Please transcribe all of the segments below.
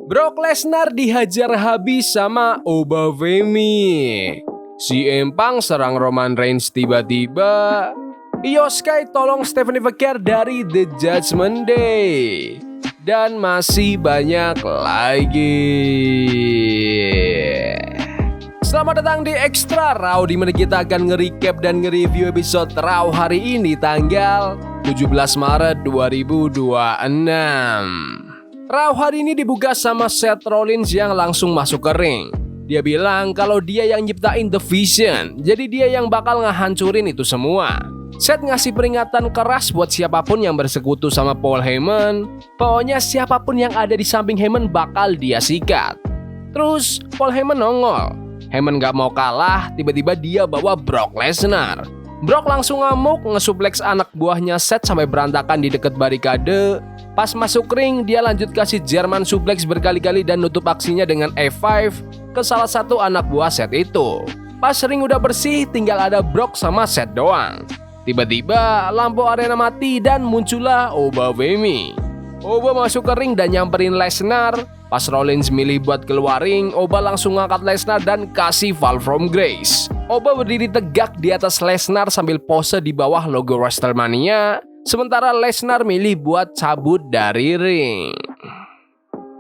Brock Lesnar dihajar habis sama Obafemi. CM Punk serang Roman Reigns tiba-tiba. Io Sky tolong Stephanie Fekir dari The Judgment Day. Dan masih banyak lagi. Selamat datang di Extra Raw, di mana kita akan nge-recap dan nge-review episode Raw hari ini tanggal 17 Maret 2026. Raw hari ini dibuka sama Seth Rollins yang langsung masuk ke ring. Dia bilang kalau dia yang nyiptain The Vision, jadi dia yang bakal ngehancurin itu semua. Seth ngasih peringatan keras buat siapapun yang bersekutu sama Paul Heyman. Pokoknya siapapun yang ada di samping Heyman bakal dia sikat. Terus Paul Heyman nongol. Heyman gak mau kalah, tiba-tiba dia bawa Brock Lesnar. Brock langsung ngamuk, ngesuplex anak buahnya Seth sampai berantakan di dekat barikade. Pas masuk ring, dia lanjut kasih German suplex berkali-kali dan nutup aksinya dengan F5 ke salah satu anak buah Seth itu. Pas ring udah bersih, tinggal ada Brock sama Seth doang. Tiba-tiba lampu arena mati dan muncullah Obafemi. Oba masuk ke ring dan nyamperin Lesnar. Pas Rollins milih buat keluar ring, Oba langsung ngangkat Lesnar dan kasih Fall from Grace. Oba berdiri tegak di atas Lesnar sambil pose di bawah logo WrestleMania. Sementara Lesnar milih buat cabut dari ring.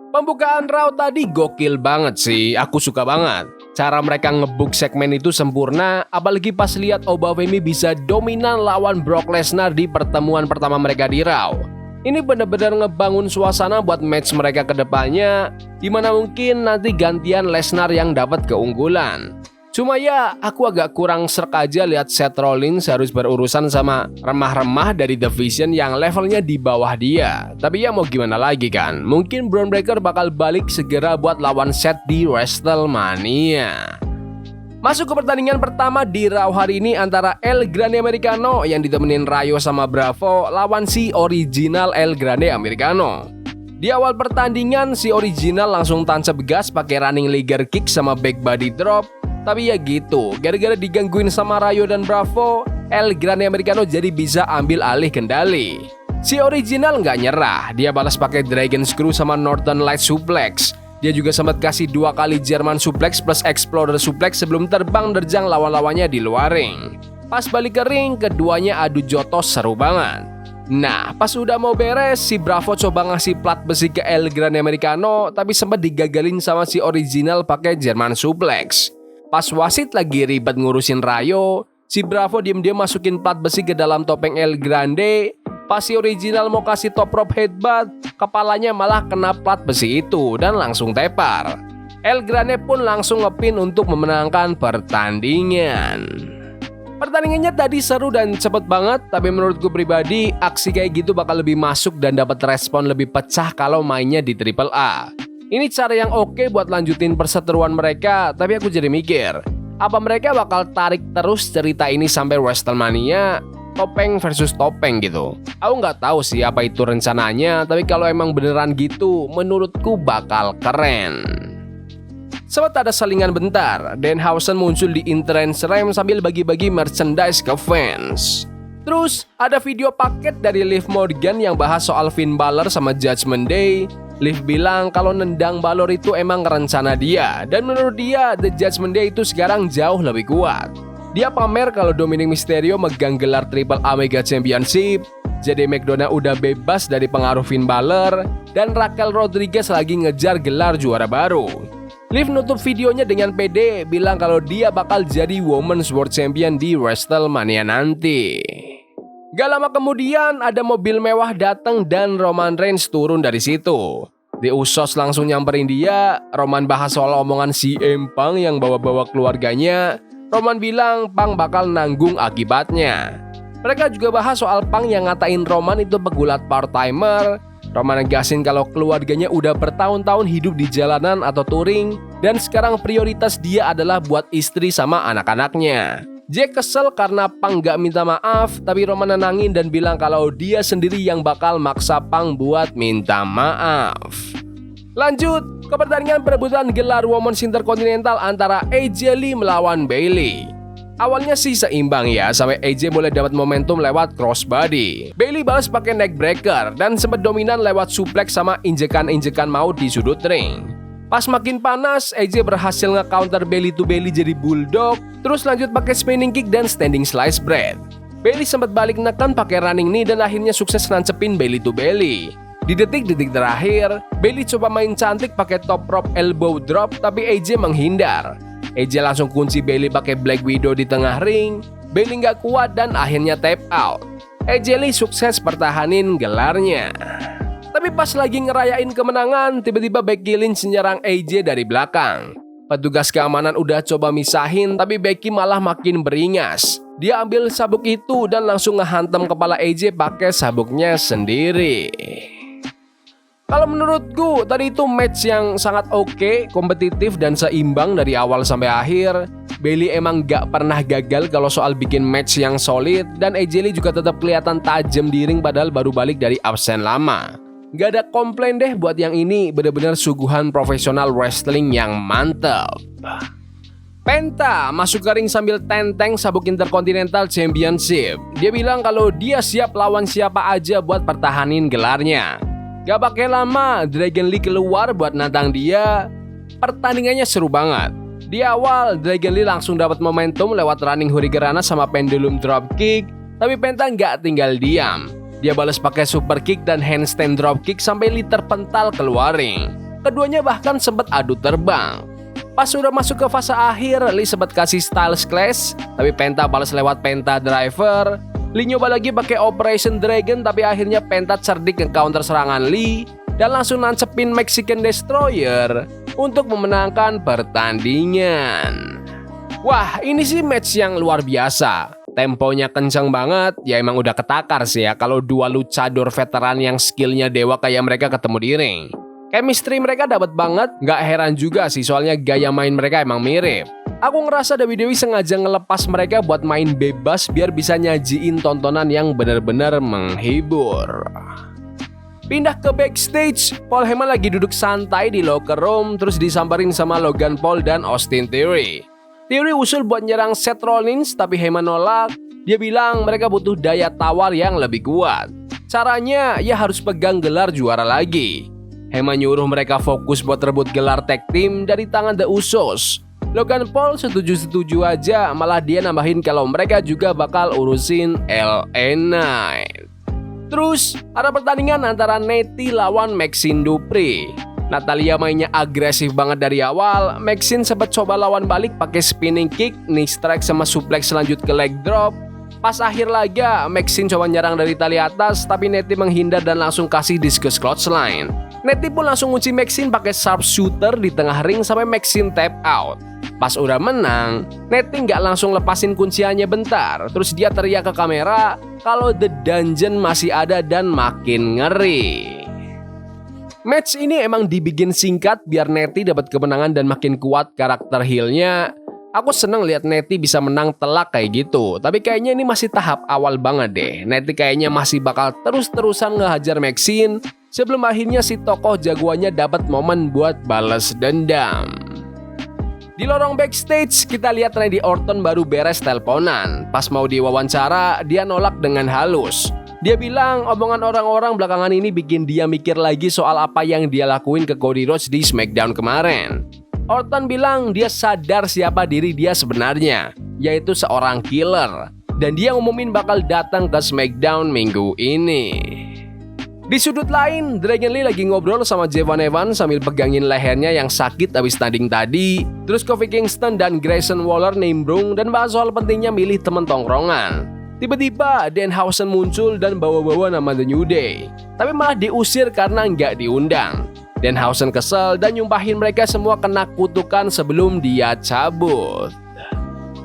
Pembukaan Raw tadi gokil banget sih, aku suka banget. Cara mereka nge-book segmen itu sempurna, apalagi pas lihat Obafemi bisa dominan lawan Brock Lesnar di pertemuan pertama mereka di Raw. Ini benar-benar ngebangun suasana buat match mereka ke depannya, dimana mungkin nanti gantian Lesnar yang dapat keunggulan. Cuma ya, aku agak kurang srek aja lihat Seth Rollins harus berurusan sama remah-remah dari The Vision yang levelnya di bawah dia. Tapi ya mau gimana lagi kan, mungkin Bron Breakker bakal balik segera buat lawan Seth di WrestleMania. Masuk ke pertandingan pertama di Raw hari ini antara El Grande Americano yang ditemenin Rayo sama Bravo lawan si original El Grande Americano. Di awal pertandingan si original langsung tancap gas pakai running leger kick sama back body drop. Tapi ya gitu, gara-gara digangguin sama Rayo dan Bravo, El Grande Americano jadi bisa ambil alih kendali. Si original nggak nyerah, dia balas pakai Dragon Screw sama Northern Light Suplex. Dia juga sempat kasih 2 kali German Suplex plus Exploder Suplex sebelum terbang nerjang lawan-lawannya di luar ring. Pas balik ke ring, keduanya adu jotos seru banget. Nah, pas udah mau beres, si Bravo coba ngasih plat besi ke El Grande Americano, tapi sempat digagalin sama si original pakai German Suplex. Pas wasit lagi ribet ngurusin Rayo, si Bravo diem-diem masukin plat besi ke dalam topeng El Grande. Pas si original mau kasih top rope headbutt, kepalanya malah kena plat besi itu dan langsung tepar. El Grande pun langsung ngepin untuk memenangkan pertandingan. Pertandingannya tadi seru dan cepet banget, tapi menurutku pribadi aksi kayak gitu bakal lebih masuk dan dapat respon lebih pecah kalau mainnya di AAA. Ini cara yang oke buat lanjutin perseteruan mereka, tapi aku jadi mikir, apa mereka bakal tarik terus cerita ini sampai WrestleMania, topeng versus topeng gitu. Aku nggak tahu sih apa itu rencananya, tapi kalau emang beneran gitu, menurutku bakal keren. Sempat ada salingan bentar, Danhausen muncul di entrance ramp sambil bagi-bagi merchandise ke fans. Terus ada video paket dari Liv Morgan yang bahas soal Finn Balor sama Judgment Day. Liv bilang kalau nendang Balor itu emang rencana dia, dan menurut dia The Judgment Day itu sekarang jauh lebih kuat. Dia pamer kalau Dominic Mysterio megang gelar Triple A Mega Championship, jadi McDonald udah bebas dari pengaruh Finn Balor, dan Raquel Rodriguez lagi ngejar gelar juara baru. Liv nutup videonya dengan pede, bilang kalau dia bakal jadi Women's World Champion di WrestleMania nanti. Gak lama kemudian ada mobil mewah datang dan Roman Reigns turun dari situ. The Usos langsung nyamperin dia. Roman bahas soal omongan CM Punk yang bawa-bawa keluarganya. Roman bilang Punk bakal nanggung akibatnya. Mereka juga bahas soal Punk yang ngatain Roman itu pegulat part-timer. Roman negasin kalau keluarganya udah bertahun-tahun hidup di jalanan atau touring, dan sekarang prioritas dia adalah buat istri sama anak-anaknya. Jack kesel karena Punk gak minta maaf, tapi Roman nenangin dan bilang kalau dia sendiri yang bakal maksa Punk buat minta maaf. Lanjut ke pertandingan perebutan gelar Women's Intercontinental antara AJ Lee melawan Bayley. Awalnya sih seimbang ya, sampai AJ boleh dapat momentum lewat crossbody. Bailey balas pakai neckbreaker dan sempat dominan lewat suplex sama injekan-injekan maut di sudut ring. Pas makin panas, AJ berhasil nge-counter Bailey to Bailey jadi bulldog, terus lanjut pakai spinning kick dan standing slice bread. Bailey sempat balik neken pakai running knee dan akhirnya sukses nancepin Bailey to Bailey. Di detik-detik terakhir, Bailey coba main cantik pakai top rope elbow drop tapi AJ menghindar. AJ langsung kunci Bailey pakai Black Widow di tengah ring. Bailey nggak kuat dan akhirnya tap out. AJ Lee sukses pertahanin gelarnya. Tapi pas lagi ngerayain kemenangan, tiba-tiba Becky Lynch nyerang AJ dari belakang. Petugas keamanan udah coba misahin, tapi Becky malah makin beringas. Dia ambil sabuk itu dan langsung ngehantam kepala AJ pakai sabuknya sendiri. Kalau menurutku, tadi itu match yang sangat oke, kompetitif dan seimbang dari awal sampai akhir. Bailey emang gak pernah gagal kalau soal bikin match yang solid, dan AJ Lee juga tetap kelihatan tajam di ring padahal baru balik dari absen lama. Gak ada komplain deh buat yang ini, bener-bener suguhan profesional wrestling yang mantap. Penta masuk ke ring sambil tenteng sabuk Intercontinental Championship. Dia bilang kalau dia siap lawan siapa aja buat pertahanin gelarnya. Gak pakai lama, Dragon Lee keluar buat nantang dia. Pertandingannya seru banget. Di awal, Dragon Lee langsung dapat momentum lewat running hurricanrana sama pendulum dropkick. Tapi Penta nggak tinggal diam. Dia balas pakai super kick dan handstand dropkick sampai Lee terpental keluar ring. Keduanya bahkan sempat adu terbang. Pas sudah masuk ke fase akhir, Lee sempat kasih Styles Clash, tapi Penta balas lewat Penta Driver. Lee nyoba lagi pakai Operation Dragon, tapi akhirnya Penta cerdik nge-counter serangan Lee dan langsung nancepin Mexican Destroyer untuk memenangkan pertandingan. Wah, ini sih match yang luar biasa. Temponya kencang banget, ya emang udah ketakar sih ya kalau dua luchador veteran yang skillnya dewa kayak mereka ketemu di ring. Chemistry mereka dapat banget, nggak heran juga sih soalnya gaya main mereka emang mirip. Aku ngerasa WWE sengaja ngelepas mereka buat main bebas biar bisa nyajiin tontonan yang benar-benar menghibur. Pindah ke backstage, Paul Heyman lagi duduk santai di locker room terus disamperin sama Logan Paul dan Austin Theory. Theory usul buat nyerang Seth Rollins tapi Heyman nolak. Dia bilang mereka butuh daya tawar yang lebih kuat. Caranya ya harus pegang gelar juara lagi. Heyman nyuruh mereka fokus buat rebut gelar tag team dari tangan The Usos. Logan Paul setuju-setuju aja, malah dia nambahin kalau mereka juga bakal urusin LA Knight. Terus ada pertandingan antara Natty lawan Maxine Dupri. Natalya mainnya agresif banget dari awal. Maxine sempat coba lawan balik pakai spinning kick, knee strike sama suplex lanjut ke leg drop. Pas akhir laga, Maxine coba nyerang dari tali atas, tapi Natty menghindar dan langsung kasih discus clothesline. Natty pun langsung ngunci Maxine pakai sharpshooter di tengah ring sampai Maxine tap out. Pas udah menang, Natty nggak langsung lepasin kunciannya bentar. Terus dia teriak ke kamera kalau The Dungeon masih ada dan makin ngeri. Match ini emang dibikin singkat biar Natty dapat kemenangan dan makin kuat karakter heel-nya. Aku seneng lihat Natty bisa menang telak kayak gitu. Tapi kayaknya ini masih tahap awal banget deh. Natty kayaknya masih bakal terus-terusan ngehajar Maxine sebelum akhirnya si tokoh jagoannya dapat momen buat balas dendam. Di lorong backstage, kita lihat Randy Orton baru beres teleponan. Pas mau diwawancara, dia nolak dengan halus. Dia bilang omongan orang-orang belakangan ini bikin dia mikir lagi soal apa yang dia lakuin ke Cody Rhodes di SmackDown kemarin. Orton bilang dia sadar siapa diri dia sebenarnya, yaitu seorang killer. Dan dia ngumumin bakal datang ke SmackDown minggu ini. Di sudut lain, Dragon Lee lagi ngobrol sama Jevan Evans sambil pegangin lehernya yang sakit habis tanding tadi. Terus Kofi Kingston dan Grayson Waller nimbrung dan bahas soal pentingnya milih temen tongkrongan. Tiba-tiba Danhausen muncul dan bawa-bawa nama The New Day. Tapi malah diusir karena nggak diundang. Danhausen kesel dan nyumpahin mereka semua kena kutukan sebelum dia cabut.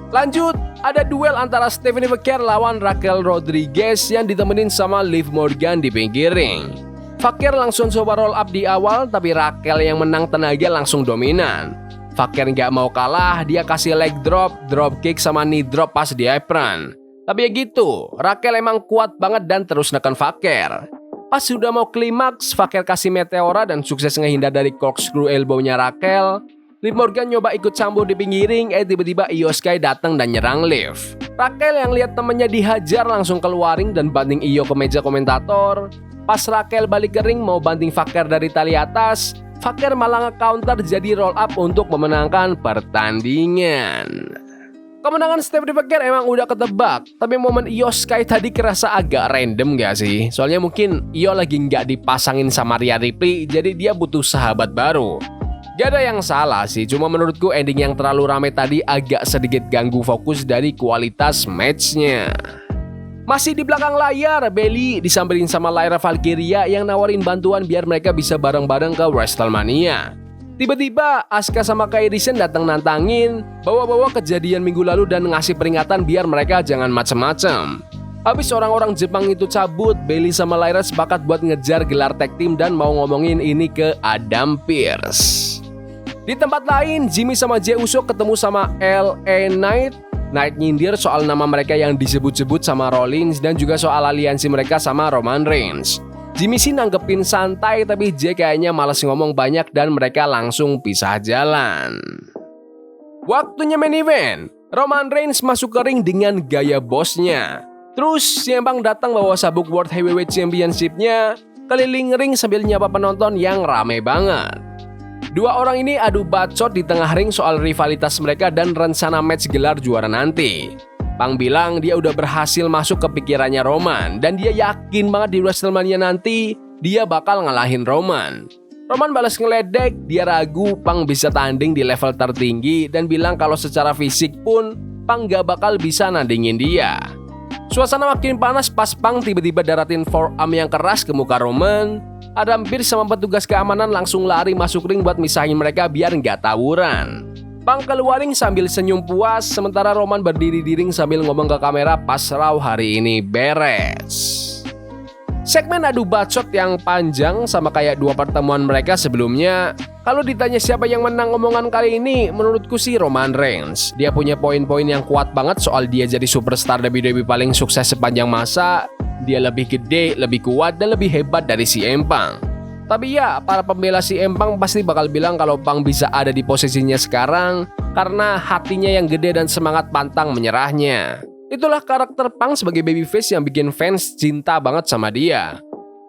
Lanjut, ada duel antara Stephanie McMahon lawan Raquel Rodriguez yang ditemenin sama Liv Morgan di pinggir ring. Fakir langsung coba roll up di awal, tapi Raquel yang menang tenaga langsung dominan. Fakir nggak mau kalah, dia kasih leg drop, drop kick sama knee drop pas di apron. Tapi ya gitu, Raquel emang kuat banget dan terus neken Fakir. Pas sudah mau klimaks, Fakir kasih Meteora dan sukses ngehindar dari corkscrew elbow-nya Raquel. Liv Morgan nyoba ikut campur di pinggiring, tiba-tiba Io Sky datang dan nyerang Liv. Raquel yang lihat temannya dihajar langsung keluaring dan banting Io ke meja komentator. Pas Raquel balik ke ring mau banting Faker dari tali atas, Faker malah nge-counter jadi roll up untuk memenangkan pertandingan. Kemenangan Stephanie Faker emang udah ketebak, tapi momen Io Sky tadi kerasa agak random gak sih? Soalnya mungkin Io lagi nggak dipasangin sama Rhea Ripley, jadi dia butuh sahabat baru. Gak ada yang salah sih, cuma menurutku ending yang terlalu rame tadi agak sedikit ganggu fokus dari kualitas matchnya. Masih di belakang layar, Bayley disamperin sama Lyra Valkyria yang nawarin bantuan biar mereka bisa bareng-bareng ke WrestleMania. Tiba-tiba Asuka sama Kairi Sane datang nantangin, bawa-bawa kejadian minggu lalu dan ngasih peringatan biar mereka jangan macem-macem. Habis orang-orang Jepang itu cabut, Bayley sama Lyra sepakat buat ngejar gelar tag team dan mau ngomongin ini ke Adam Pearce. Di tempat lain, Jimmy sama Jey Uso ketemu sama LA Knight. Knight nyindir soal nama mereka yang disebut-sebut sama Rollins dan juga soal aliansi mereka sama Roman Reigns. Jimmy sih nanggepin santai, tapi Jey kayaknya malas ngomong banyak dan mereka langsung pisah jalan. Waktunya main event. Roman Reigns masuk ke ring dengan gaya bosnya. Terus CM Punk datang bawa sabuk World Heavyweight Championship-nya, keliling ring sambil nyapa penonton yang rame banget. Dua orang ini adu bacot di tengah ring soal rivalitas mereka dan rencana match gelar juara nanti. Punk bilang dia udah berhasil masuk ke pikirannya Roman dan dia yakin banget di WrestleMania nanti dia bakal ngalahin Roman. Roman balas ngeledek, dia ragu Punk bisa tanding di level tertinggi dan bilang kalau secara fisik pun Punk gak bakal bisa nandingin dia. Suasana makin panas pas Punk tiba-tiba daratin forearm yang keras ke muka Roman. Adam Pearce sama petugas keamanan langsung lari masuk ring buat misahin mereka biar nggak tawuran. Punk keluar ring sambil senyum puas, sementara Roman berdiri di ring sambil ngomong ke kamera pas Raw hari ini beres. Segmen adu bacot yang panjang sama kayak dua pertemuan mereka sebelumnya. Kalau ditanya siapa yang menang omongan kali ini, menurutku sih Roman Reigns. Dia punya poin-poin yang kuat banget soal dia jadi superstar WWE paling sukses sepanjang masa. Dia lebih gede, lebih kuat, dan lebih hebat dari CM Punk. Tapi ya, para pembela CM Punk pasti bakal bilang kalau Punk bisa ada di posisinya sekarang karena hatinya yang gede dan semangat pantang menyerahnya. Itulah karakter Punk sebagai babyface yang bikin fans cinta banget sama dia.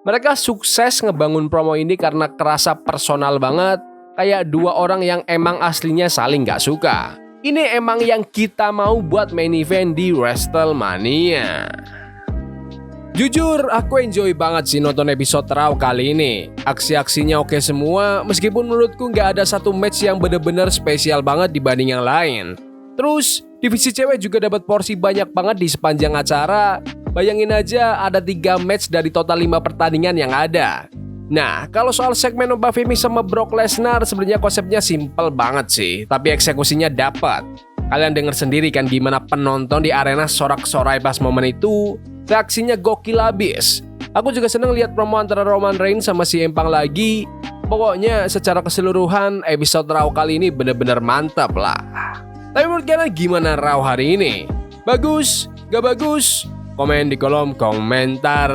Mereka sukses ngebangun promo ini karena kerasa personal banget, kayak dua orang yang emang aslinya saling gak suka. Ini emang yang kita mau buat main event di WrestleMania. Jujur, aku enjoy banget sih nonton episode Raw kali ini. Aksi-aksinya oke semua, meskipun menurutku nggak ada satu match yang bener-bener spesial banget dibanding yang lain. Terus, divisi cewek juga dapat porsi banyak banget di sepanjang acara. Bayangin aja ada 3 match dari total 5 pertandingan yang ada. Nah, kalau soal segmen Mbak Femi sama Brock Lesnar sebenarnya konsepnya simple banget sih, tapi eksekusinya dapat. Kalian denger sendiri kan gimana penonton di arena sorak-sorai pas momen itu. Reaksinya gokil abis. Aku juga seneng lihat promo antara Roman Reigns sama CM Punk lagi. Pokoknya secara keseluruhan episode Raw kali ini bener-bener mantap lah. Tapi menurut kalian gimana Raw hari ini? Bagus? Gak bagus? Komen di kolom komentar.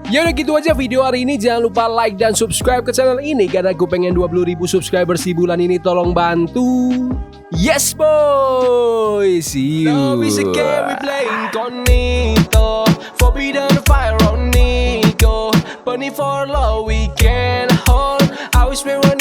Ya udah gitu aja video hari ini. Jangan lupa like dan subscribe ke channel ini karena gue pengen 20.000 subscribers di bulan ini. Tolong bantu. Yes boy, see you. Love is a game we play incognito. Forbidden fire on Nico. Bunny for love we can hold. I wish we were